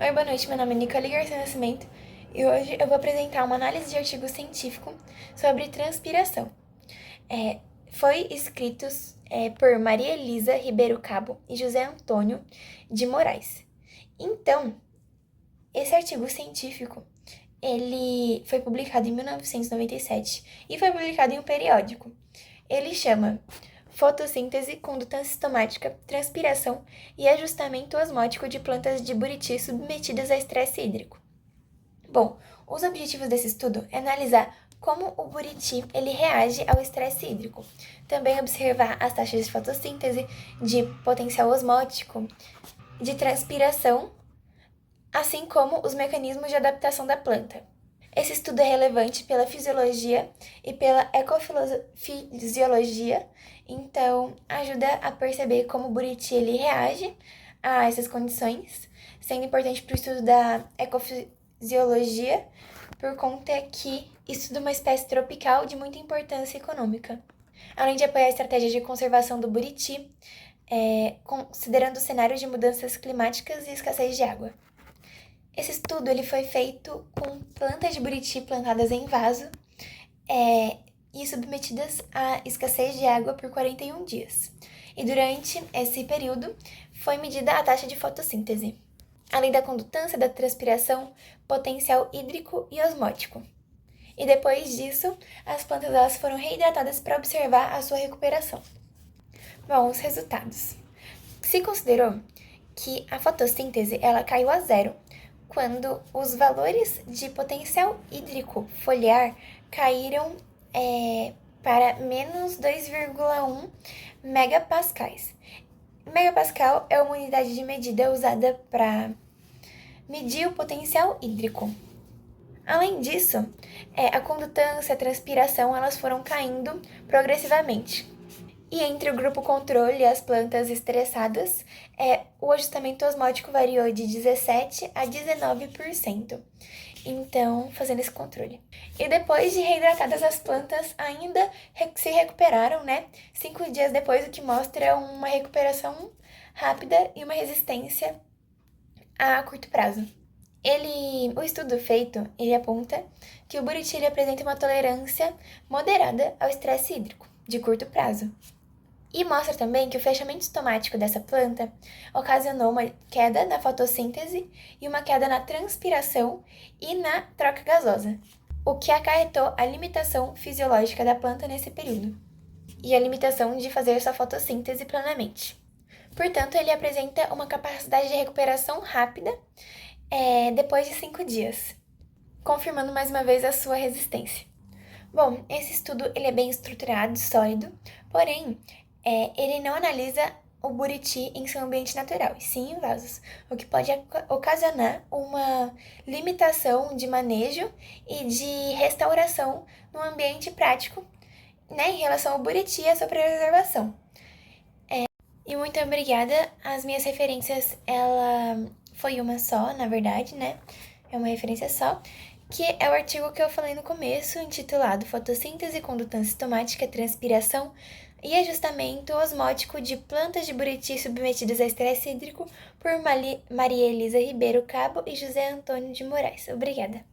Oi, boa noite. Meu nome é Nicole Garcia Nascimento e hoje eu vou apresentar uma análise de artigo científico sobre transpiração. Foi escrito por Maria Elisa Ribeiro Cabo e José Antônio de Moraes. Então, esse artigo científico ele foi publicado em 1997 e foi publicado em um periódico. Ele chama Fotossíntese, Condução Sistemática, Transpiração e Ajustamento Osmótico de Plantas de Buriti Submetidas a Estresse Hídrico. Bom, os objetivos desse estudo é analisar como o buriti ele reage ao estresse hídrico, também observar as taxas de fotossíntese, de potencial osmótico, de transpiração, assim como os mecanismos de adaptação da planta. Esse estudo é relevante pela fisiologia e pela ecofisiologia, então ajuda a perceber como o buriti ele reage a essas condições, sendo importante para o estudo da ecofisiologia, por conta que estuda uma espécie tropical de muita importância econômica, além de apoiar a estratégia de conservação do buriti, considerando cenários de mudanças climáticas e escassez de água. Esse estudo ele foi feito com plantas de buriti plantadas em vaso e submetidas à escassez de água por 41 dias. E durante esse período foi medida a taxa de fotossíntese, além da condutância, da transpiração, potencial hídrico e osmótico. E depois disso, as plantas elas foram reidratadas para observar a sua recuperação. Bom, os resultados. Se considerou que a fotossíntese ela caiu a zero quando os valores de potencial hídrico foliar caíram para menos 2,1 megapascais. Megapascal é uma unidade de medida usada para medir o potencial hídrico. Além disso, a condutância e a transpiração elas foram caindo progressivamente. E entre o grupo controle e as plantas estressadas, o ajustamento osmótico variou de 17% a 19%. Então, fazendo esse controle. E depois de reidratadas, as plantas ainda se recuperaram, 5 dias depois, o que mostra uma recuperação rápida e uma resistência a curto prazo. O estudo feito, ele aponta que o buriti ele apresenta uma tolerância moderada ao estresse hídrico, de curto prazo. E mostra também que o fechamento estomático dessa planta ocasionou uma queda na fotossíntese e uma queda na transpiração e na troca gasosa, o que acarretou a limitação fisiológica da planta nesse período e a limitação de fazer sua fotossíntese plenamente. Portanto, ele apresenta uma capacidade de recuperação rápida depois de 5 dias, confirmando mais uma vez a sua resistência. Bom, esse estudo ele é bem estruturado, sólido, porém, ele não analisa o buriti em seu ambiente natural, e sim em vasos, o que pode ocasionar uma limitação de manejo e de restauração no ambiente prático, em relação ao buriti e à sua preservação. E muito obrigada. As minhas referências, ela foi uma só, na verdade, É uma referência só, que é o artigo que eu falei no começo, intitulado Fotossíntese, Condutância Sistemática, Transpiração e Ajustamento Osmótico de Plantas de Buriti Submetidas a Estresse Hídrico, por Maria Elisa Ribeiro Cabo e José Antônio de Moraes. Obrigada.